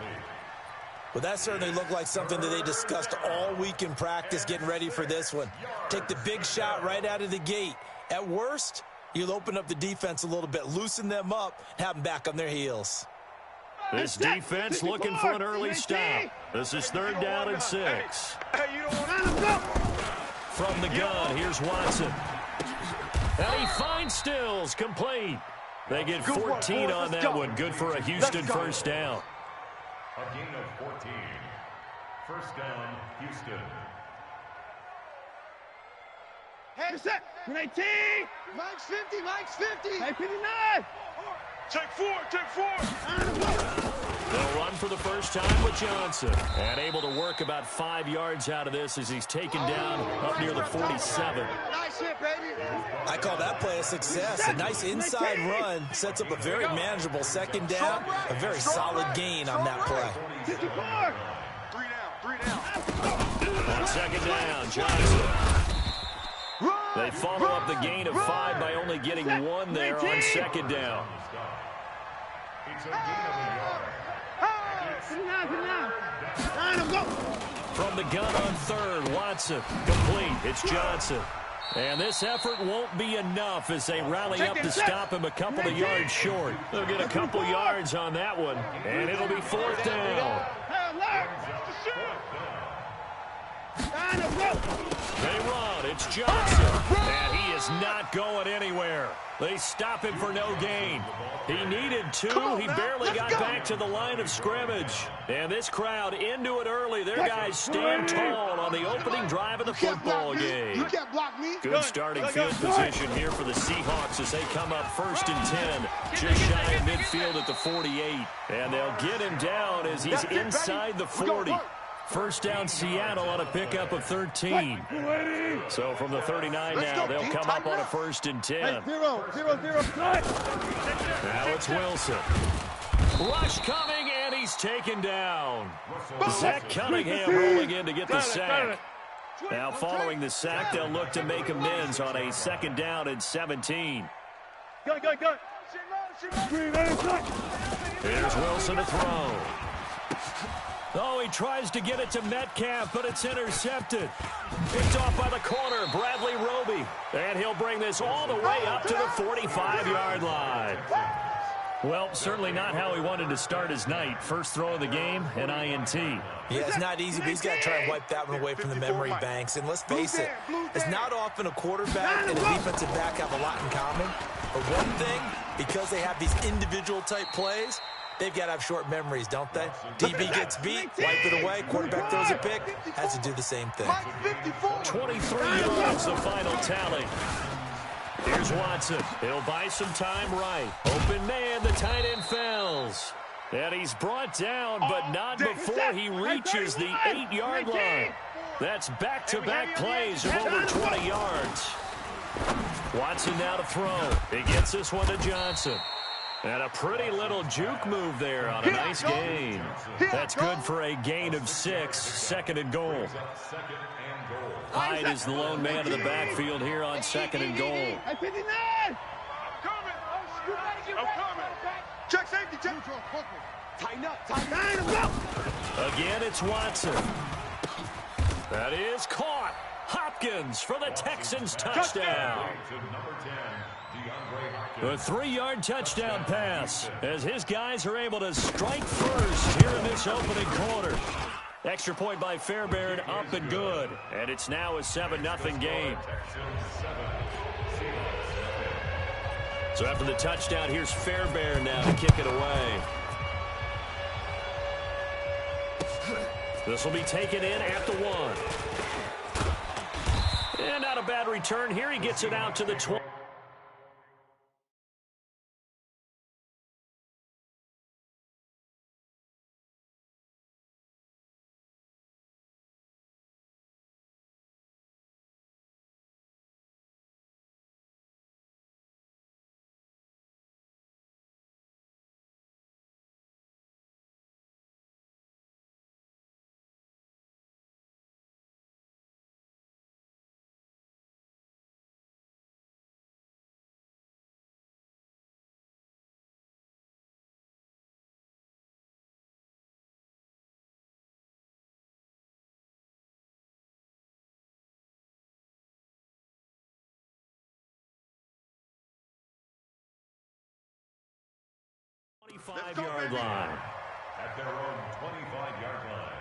Speaker 3: Well, that certainly looked like something that they discussed all week in practice getting ready for this one. Take the big shot right out of the gate. At worst, you'll open up the defense a little bit, loosen them up, have them back on their heels.
Speaker 2: This defense looking for an early stop. This is 3rd down and 6. From the gun, here's Watson. And he finds Stills, complete. They get 14 on that one. Good for a Houston first down.
Speaker 4: A gain of 14. First down, Houston.
Speaker 1: Head set.
Speaker 5: 18.
Speaker 1: Mike's 50. Mike's 50.
Speaker 5: Hey, 59.
Speaker 1: Take 4. Take 4.
Speaker 2: They'll run for the first time with Johnson. And able to work about 5 yards out of this as he's taken down up near the 47.
Speaker 1: Nice hit, baby.
Speaker 3: I call that play a success. A nice inside run sets up a very manageable second down, a very solid gain on that play.
Speaker 5: 54.
Speaker 1: 3 down.
Speaker 2: On 2nd down, Johnson. They follow up the gain of 5 by only getting 1 there on 2nd down.
Speaker 4: It's a gain of a yard.
Speaker 2: From the gun on 3rd, Watson. Complete. It's Johnson. And this effort won't be enough as they rally up to stop him a couple of yards short. They'll get a couple yards on that one, and it'll be 4th down. They run. It's Johnson. And he is not going anywhere. They stop him for no gain. He needed 2. He barely got back to the line of scrimmage. And this crowd into it early. Their guys stand tall on the opening drive of the football game.
Speaker 1: You can't block me.
Speaker 2: Good starting field position here for the Seahawks as they come up 1st and 10. Just shy of midfield at the 48. And they'll get him down as he's inside the 40. First down Seattle on a pickup of 13. So from the 39 now, they'll come up on a 1st and 10.
Speaker 5: 0.
Speaker 2: Now it's Wilson. Rush coming, and he's taken down. Zach Cunningham rolling in to get the sack. Now following the sack, they'll look to make amends on a 2nd down and 17.
Speaker 5: Go.
Speaker 2: Here's Wilson to throw. Oh, he tries to get it to Metcalf, but it's intercepted. Picked off by the corner, Bradley Roby. And he'll bring this all the way up to the 45-yard line. Well, certainly not how he wanted to start his night. First throw of the game, an INT.
Speaker 3: Yeah, it's not easy, but he's got to try and wipe that one away from the memory banks. And let's face it, it's not often a quarterback and a defensive back have a lot in common. But one thing, because they have these individual type plays, they've got to have short memories, don't they? DB gets beat, wipe it away, quarterback throws a pick, has to do the same thing.
Speaker 2: 23 yards, the final tally. Here's Watson. He'll buy some time right. Open man, the tight end fells. And he's brought down, but not before he reaches the 8-yard line. That's back-to-back plays of over 20 yards. Watson now to throw. He gets this one to Johnson. And a pretty little juke move there on a nice gain. That's good for a gain of 6, 2nd and goal. Hyde is the lone man in the backfield here on 2nd and goal.
Speaker 1: I'm coming. Check safety. Check. Tighten up.
Speaker 2: Again, it's Watson. That is caught. Hopkins for the Texans touchdown. A 3-yard touchdown pass as his guys are able to strike first here in this opening quarter. Extra point by Fairbairn, up and good. And it's now a 7-0 game. So after the touchdown, here's Fairbairn now to kick it away. This will be taken in at the 1. And not a bad return here. He gets it out to the 20. Yard line.
Speaker 4: At their own 25-yard line.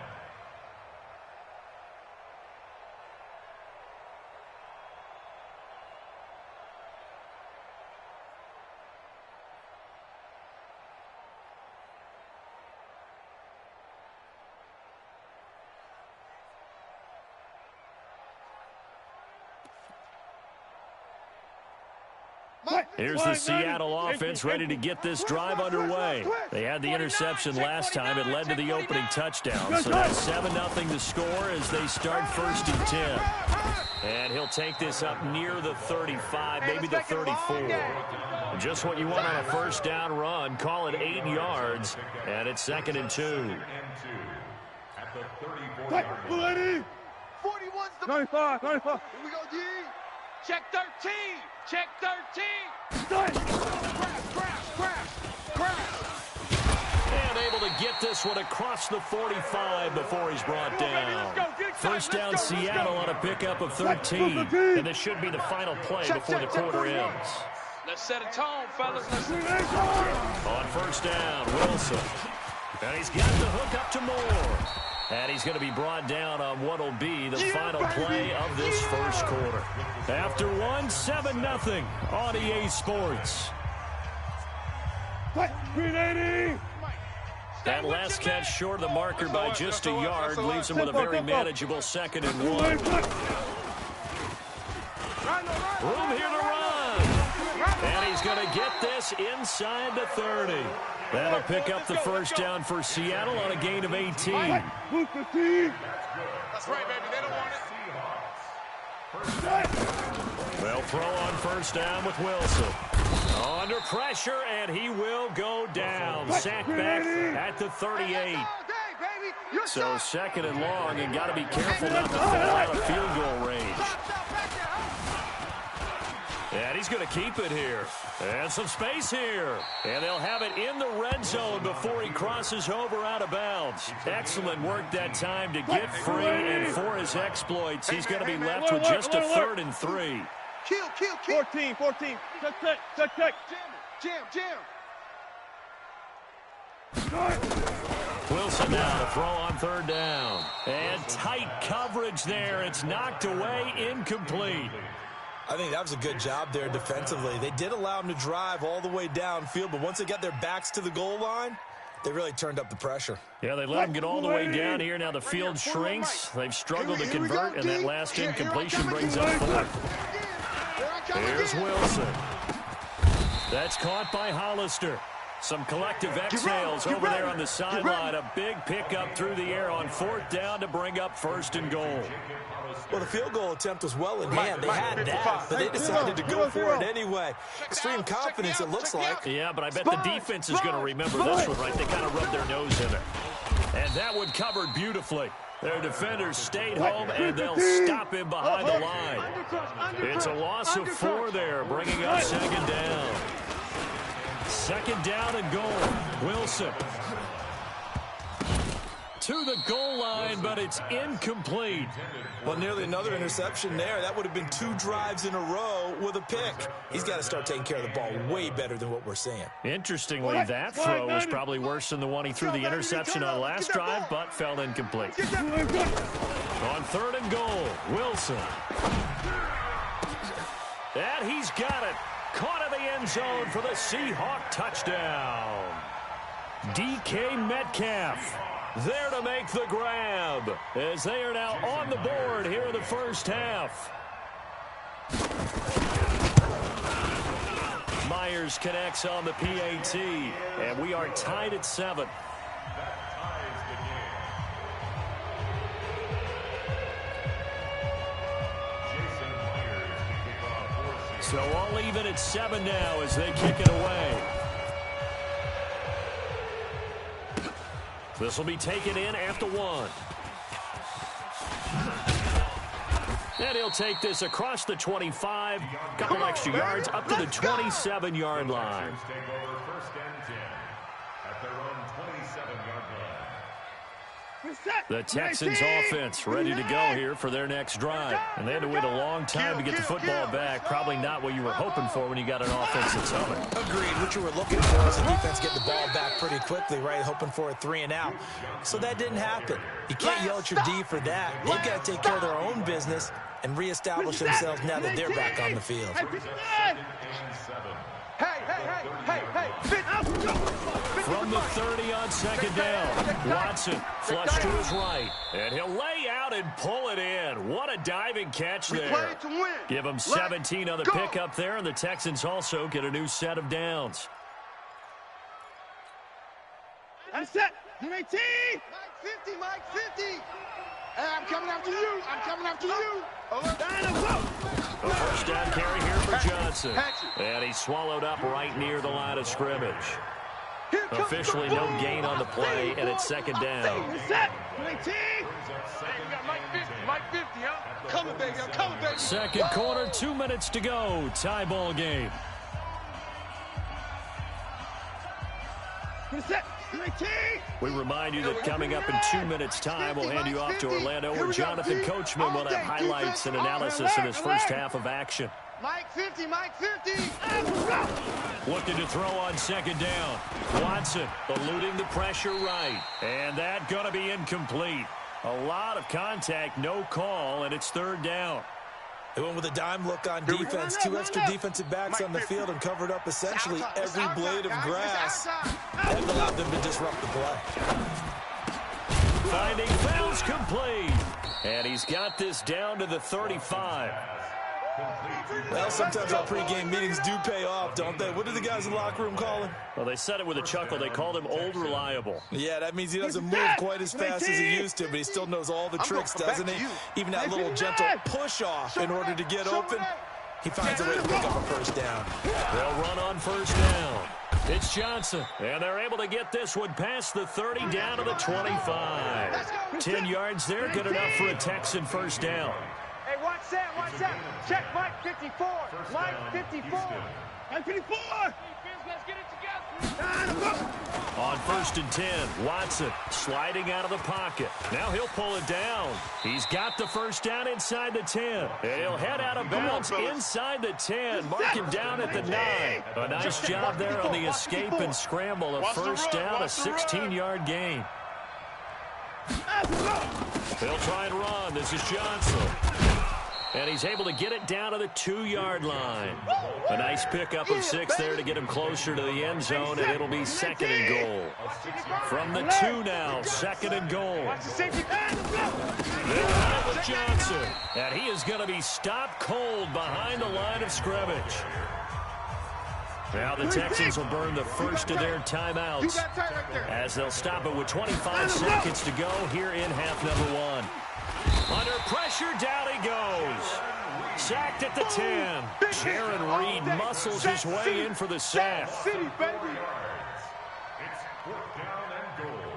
Speaker 2: Here's the Seattle offense ready to get this drive underway. They had the interception last time. It led to the opening touchdown. So that's 7-0 to score as they start 1st and 10. And he'll take this up near the 35, maybe the 34. Just what you want on a first down run. Call it 8 yards. And it's 2nd and 2.
Speaker 4: At the 34-yard line.
Speaker 5: 41's the 95, 95.
Speaker 1: Here we go, D.
Speaker 6: Check 13. Check 13.
Speaker 2: And able to get this one across the 45 before he's brought down. First down Seattle on a pickup of 13. And this should be the final play before the quarter ends.
Speaker 6: Let's set a tone, fellas.
Speaker 2: On first down, Wilson. And he's got the hook up to Moore. And he's going to be brought down on what will be the final play of this first quarter. After 7-0 on EA Sports.
Speaker 5: 380.
Speaker 2: That last catch short of the marker by just a yard leaves him with a very manageable 2nd and 1. Room here to run. And he's going to get this inside the 30. That'll pick up the first down for Seattle on a gain of 18.
Speaker 6: That's right, baby. They don't want it.
Speaker 2: They'll throw on first down with Wilson. Under pressure, and he will go down. Sack back at the 38. So 2nd and long, and got to be careful not to fall out of field goal range. And he's going to keep it here. And some space here. And they'll have it in the red zone before he crosses over out of bounds. Excellent work that time to get free. And for his exploits, he's going to be left with just a 3rd and 3.
Speaker 1: Kill.
Speaker 5: 14. Check.
Speaker 1: Jam.
Speaker 2: Wilson now to throw on 3rd down. And tight coverage there. It's knocked away, incomplete.
Speaker 3: I think that was a good job there defensively. They did allow him to drive all the way downfield, but once they got their backs to the goal line, they really turned up the pressure.
Speaker 2: Yeah, they let him get all the way down here. Now the field shrinks. They've struggled to convert, and that last incompletion brings up 4th. Here's Wilson. That's caught by Hollister. Some collective exhales over there on the sideline. A big pickup through the air on 4th down to bring up 1st and goal.
Speaker 3: Well, the field goal attempt was well in hand. They had that, but they decided to go for it anyway. Extreme confidence, it looks like.
Speaker 2: Yeah, but I bet the defense is going to remember this one, right? They kind of rubbed their nose in it. And that one covered beautifully. Their defenders stayed home, and they'll stop him behind the line. It's a loss of 4 there, bringing up 2nd down. 2nd down and goal. Wilson to the goal line, but it's incomplete.
Speaker 3: Well, nearly another interception there. That would have been 2 drives in a row with a pick. He's got to start taking care of the ball way better than what we're seeing.
Speaker 2: Interestingly, that throw was probably worse than the one he threw the interception on last drive, but fell incomplete. On 3rd and goal, Wilson. And he's got it. Caught in the end zone for the Seahawk touchdown. DK Metcalf. There to make the grab, as they are now on the board here in the first half. Myers connects on the PAT, and we are tied at 7. So all even at 7 now as they kick it away. This will be taken in after 1. And he'll take this across the 25, couple extra yards up to the 27-yard line. The Texans offense ready to go here for their next drive. And they had to wait a long time to get the football back. Probably not what you were hoping for when you got an offense that's humming.
Speaker 3: Agreed. What you were looking for is the defense getting the ball back pretty quickly, right? Hoping for a 3-and-out. So that didn't happen. You can't yell at your D for that. They've got to take care of their own business and reestablish themselves now that they're back on the field.
Speaker 2: From the 30 on second down, Watson flush to his right, and he'll lay out and pull it in. What a diving catch there. Give him 17 on the pickup there, and the Texans also get a new set of downs.
Speaker 5: I'm set. I'm 18.
Speaker 1: Mike 50, Mike 50. Hey, I'm coming after you. I'm coming after you.
Speaker 2: A first down carry here for Johnson. And he's swallowed up right near the line of scrimmage. Officially no gain on the play, and it's second down.
Speaker 5: Set. 19.
Speaker 6: Hey, you got Mike 50, Mike 50, huh?
Speaker 1: Coming, baby. I'm coming, baby.
Speaker 2: Second quarter, 2 minutes to go. Tie ball game.
Speaker 5: Set. 19.
Speaker 2: We remind you that coming up in 2 minutes' time, we'll hand you off to Orlando, where Jonathan Coachman will have highlights and analysis of his first half of action.
Speaker 1: Mike 50, Mike 50.
Speaker 2: Looking to throw on second down. Watson eluding the pressure right. And that going to be incomplete. A lot of contact, no call, and it's third down.
Speaker 3: They went with a dime look on defense. 2 extra defensive backs on the field and covered up essentially every blade of grass. That allowed them to disrupt the play.
Speaker 2: Finding fouls complete. And he's got this down to the 35.
Speaker 3: Well, sometimes our pregame meetings do pay off, don't they? What do the guys in the locker room call him?
Speaker 2: Well, they said it with a chuckle. They called him Old Reliable.
Speaker 3: Yeah, that means he doesn't move quite as fast as he used to, but he still knows all the tricks, doesn't he? Even that little gentle push-off in order to get open. He finds a way to pick up a first down.
Speaker 2: They'll run on first down. It's Johnson, and they're able to get this one past the 30 down to the 25. 10 yards there, good enough for a Texan first down.
Speaker 1: Hey, watch that, watch that. Check Mike 54. Mike 54.
Speaker 5: Mike 54.
Speaker 6: Let's get it together.
Speaker 2: On first and 10, Watson sliding out of the pocket. Now he'll pull it down. He's got the first down inside the 10. And he'll head out of bounds inside the 10. Mark him down at the 9. A nice job there on the escape and scramble. A first down, a 16-yard gain. They'll try and run. This is Johnson. And he's able to get it down to the 2-yard line. A nice pickup of 6 there to get him closer to the end zone, and it'll be second and goal. From the 2 now, second and goal. They'll run it with Johnson, and he is going to be stopped cold behind the line of scrimmage. Now the Texans will burn the first of their timeouts as they'll stop it with 25 seconds to go here in half number 1. Under pressure, down he goes. Sacked at the 10. Jaron Reed muscles his way in for the sack.
Speaker 4: It's 4th down and goal.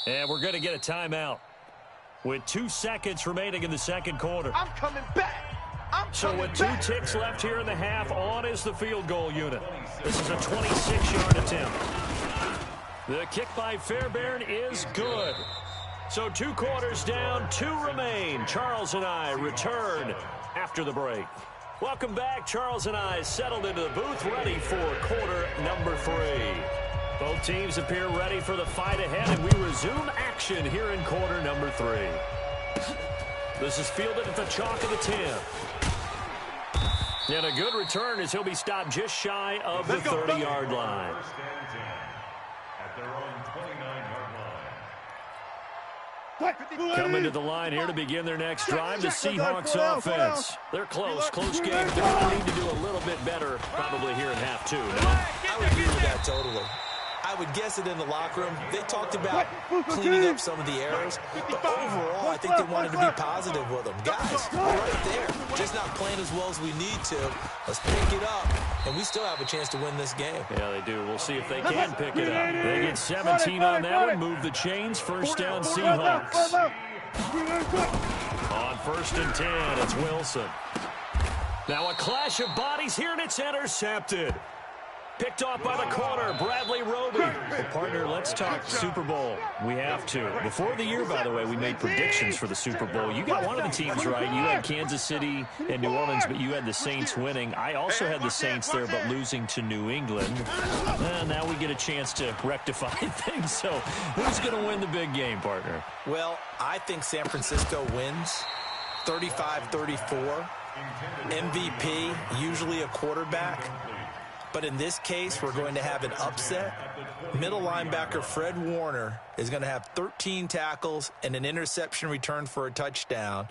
Speaker 2: And we're going to get a timeout with 2 seconds remaining in the second quarter.
Speaker 1: I'm coming back.
Speaker 2: So with 2 ticks left here in the half, on is the field goal unit. This is a 26-yard attempt. The kick by Fairbairn is good. So 2 quarters down, 2 remain. Charles and I return after the break. Welcome back. Charles and I settled into the booth, ready for quarter number 3. Both teams appear ready for the fight ahead, and we resume action here in quarter number 3. This is fielded at the chalk of the 10. And a good return as he'll be stopped just shy of the 30-yard line.
Speaker 4: First and 10 at their own 29-yard line.
Speaker 2: Coming to the line here to begin their next drive, the Seahawks offense. They're close game. They're going to need to do a little bit better probably here in half two.
Speaker 3: I would agree with that totally. I would guess it in the locker room. They talked about cleaning up some of the errors, but overall, I think they wanted to be positive with them. Guys, we're right there. Just not playing as well as we need to. Let's pick it up, and we still have a chance to win this game.
Speaker 2: Yeah, they do. We'll see if they can pick it up. They get 17 on that one, move the chains. First down, Seahawks. On first and 10, it's Wilson. Now a clash of bodies here, and it's intercepted. Picked off by the corner, Bradley Roby. Well, partner, let's talk Super Bowl. We have to. Before the year, by the way, we made predictions for the Super Bowl. You got one of the teams right. You had Kansas City and New Orleans, but you had the Saints winning. I also had the Saints there, but losing to New England. Now we get a chance to rectify things. So who's going to win the big game, partner?
Speaker 3: Well, I think San Francisco wins 35-34. MVP, usually a quarterback. But in this case, we're going to have an upset. Middle linebacker Fred Warner is going to have 13 tackles and an interception return for a touchdown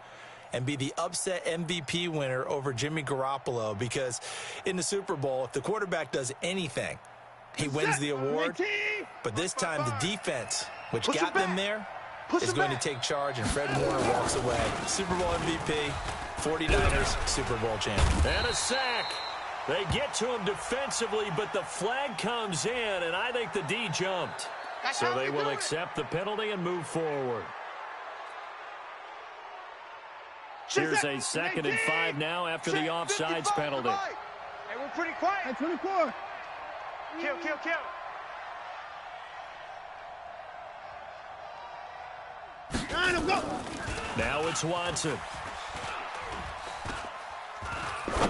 Speaker 3: and be the upset MVP winner over Jimmy Garoppolo, because in the Super Bowl, if the quarterback does anything, he wins the award. But this time the defense, which got them there, is going to take charge, and Fred Warner walks away. Super Bowl MVP, 49ers Super Bowl champion.
Speaker 2: And a sack. They get to him defensively, but the flag comes in, and I think the D jumped. So they will accept the penalty and move forward. Here's a 2nd and 5 now after the offsides penalty.
Speaker 6: Hey, we're pretty quiet.
Speaker 5: Hey, 24.
Speaker 6: Kill.
Speaker 2: Now it's Watson.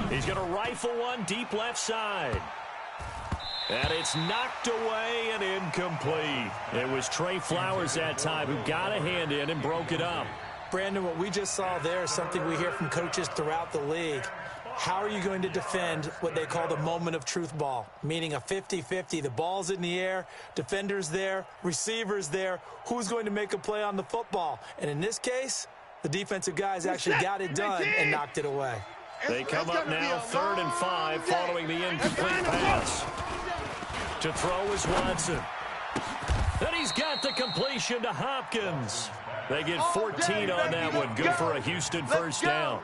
Speaker 2: He's going to rifle one deep left side. And it's knocked away and incomplete. It was Trey Flowers that time who got a hand in and broke it up.
Speaker 3: Brandon, what we just saw there is something we hear from coaches throughout the league. How are you going to defend what they call the moment of truth ball, meaning a 50-50? The ball's in the air, defender's there, receiver's there. Who's going to make a play on the football? And in this case, the defensive guys actually got it done and knocked it away.
Speaker 2: They come up now 3rd and 5 following the incomplete pass. To throw is Watson. And he's got the completion to Hopkins. They get 14 on that one. Good for a Houston first down.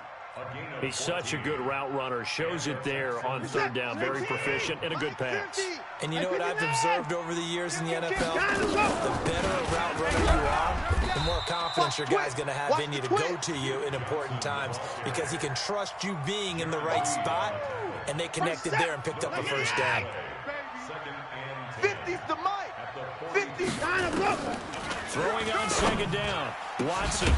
Speaker 2: He's such a good route runner. Shows it there on 3rd down. Very proficient and a good pass.
Speaker 3: And you know what I've observed over the years in the NFL? The better a route runner you are, the more confidence your guy's going to have in you to go to you in important times, because he can trust you being in the right spot, and they connected there and picked up a first down.
Speaker 1: 50's the mic. 50's
Speaker 2: Throwing on 2nd down. Watson.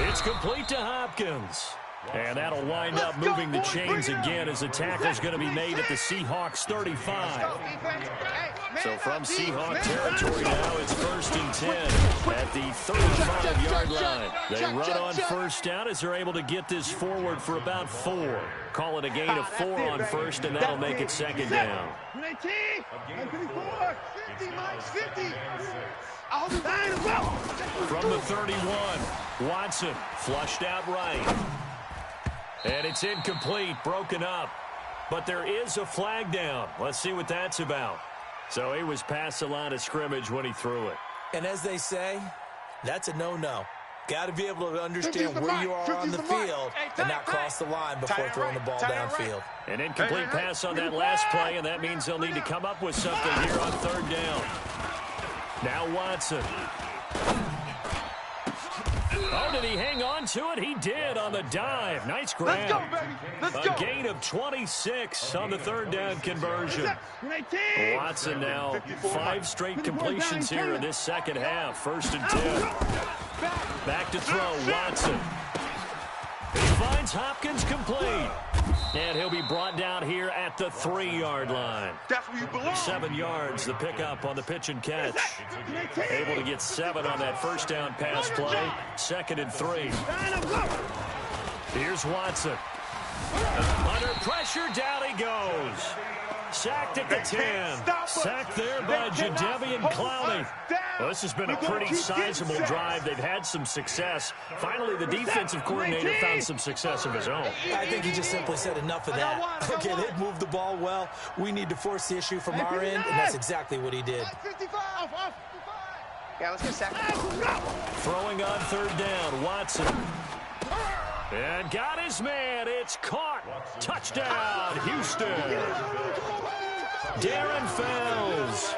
Speaker 2: It's complete to Hopkins. And that'll wind up moving the chains again as the tackle's going to be made at the Seahawks 35. So from Seahawk territory now, it's 1st and 10 at the 35-yard line. They run on first down as they're able to get this forward for about 4. Call it a gain of 4 on first, and that'll make it 2nd down.
Speaker 1: 50.
Speaker 2: From the 31, Watson flushed out right. And it's incomplete, broken up. But there is a flag down. Let's see what that's about. So he was past the line of scrimmage when he threw it.
Speaker 3: And as they say, that's a no-no. Got to be able to understand where you are on the field and not cross the line before throwing the ball downfield.
Speaker 2: An incomplete pass on that last play, and that means they'll need to come up with something here on 3rd down. Now Watson. Oh, did he hang on to it? He did on the dive. Nice grab.
Speaker 1: Let's go, baby. Let's go.
Speaker 2: A gain of 26 on the 3rd down conversion. Watson now 5 straight completions here in this second half. 1st and 10. Back to throw, Watson. He finds Hopkins complete. And he'll be brought down here at the 3-yard line.
Speaker 1: That's where you belong.
Speaker 2: 7 yards, the pickup on the pitch and catch. Able to get 7 on that first down pass play. 2nd and 3. Here's Watson. Under pressure, down he goes. Sacked at the 10. Sacked there by Jadeveon Clowney. Well, this has been a pretty sizable drive. They've had some success. Finally, the defensive coordinator found some success of his own.
Speaker 3: I think he just simply said enough of that. Okay, they've moved the ball well. We need to force the issue from our end, and that's exactly what he did.
Speaker 7: Yeah, let's get second.
Speaker 2: Throwing on third down, Watson. And got his man. It's caught. Touchdown, Houston. Darren Fells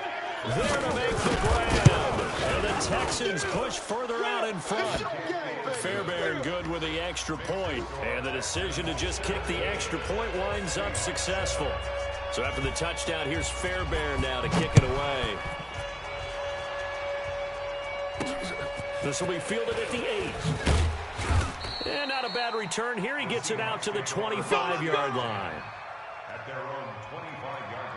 Speaker 2: there to make the grab. And the Texans push further out in front. Fairbairn good with the extra point. And the decision to just kick the extra point winds up successful. So after the touchdown, here's Fairbairn now to kick it away. This will be fielded at the 8. And not a bad return here. He gets it out to the 25-yard line.
Speaker 4: At their own 25-yard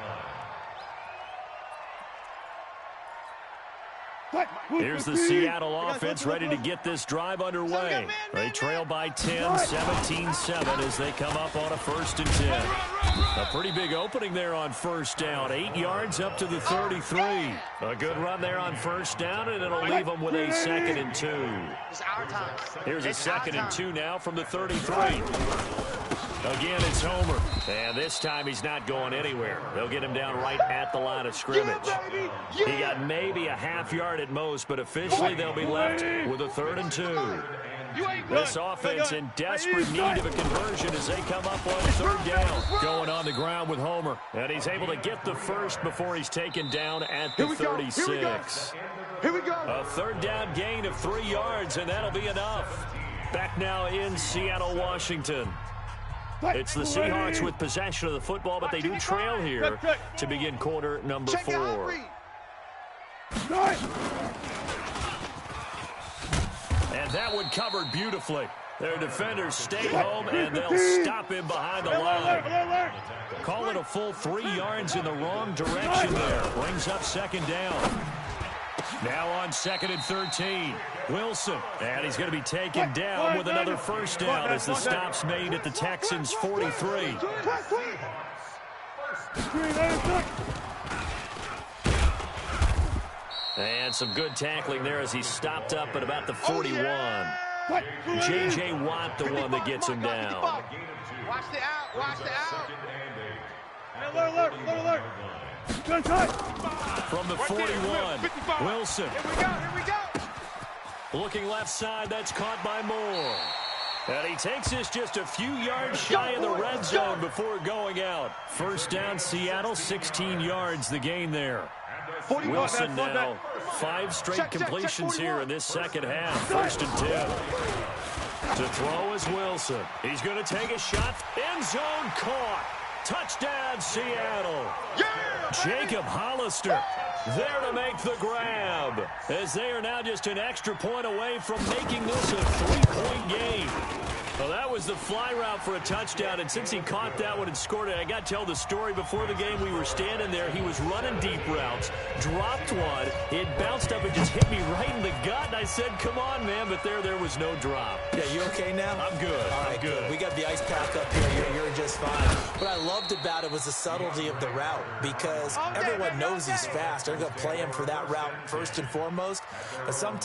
Speaker 4: line.
Speaker 2: Here's the Seattle offense ready to get this drive underway. They trail by 10, 17-7 as they come up on a 1st and 10. A pretty big opening there on first down. 8 yards up to the 33. A good run there on first down, and it'll leave them with a 2nd and 2.
Speaker 7: It's our time.
Speaker 2: Here's a 2nd and 2 now from the 33. Again, it's Homer. And this time he's not going anywhere. They'll get him down right at the line of scrimmage. He got maybe a half yard at most, but officially they'll be left with a 3rd and 2. This offense in desperate need of a conversion as they come up on 3rd down. Going on the ground with Homer. And he's able to get the first before he's taken down at the 36.
Speaker 1: Here we go.
Speaker 2: A 3rd down gain of 3 yards, and that'll be enough. Back now in Seattle, Washington. It's the Seahawks with possession of the football, but they do trail here to begin quarter number 4. And that one covered beautifully. Their defenders stay home, and they'll stop him behind the line. Call it a full 3 yards in the wrong direction there. Brings up 2nd down. Now on 2nd and 13. Wilson. And he's going to be taken down with another 1st down as the stop's made at the Texans' 43. And some good tackling there as he stopped up at about the 41. J.J. Watt, the one that gets him down.
Speaker 7: Watch the out. Watch the out.
Speaker 5: Alert.
Speaker 2: From the 41, Wilson.
Speaker 7: Here we go.
Speaker 2: Looking left side, that's caught by Moore. And he takes this just a few yards shy of the red zone before going out. 1st down, Seattle, 16 yards the gain there. Wilson now, 5 straight completions here in this second half. 1st and 10. To throw is Wilson. He's going to take a shot. End zone caught. Touchdown, Seattle. Jacob Hollister there to make the grab, as they are now just an extra point away from making this a 3-point game. Well, that was the fly route for a touchdown, and since he caught that one and scored it, I got to tell the story. Before the game, we were standing there. He was running deep routes, dropped one. It bounced up and just hit me right in the gut, and I said, come on, man, but there was no drop.
Speaker 3: Yeah, you okay now?
Speaker 2: I'm good.
Speaker 3: All right,
Speaker 2: I'm good.
Speaker 3: We got the ice pack up here. You're just fine. What I loved about it was the subtlety of the route, because everyone knows he's fast. They're going to play him for that route first and foremost, but sometimes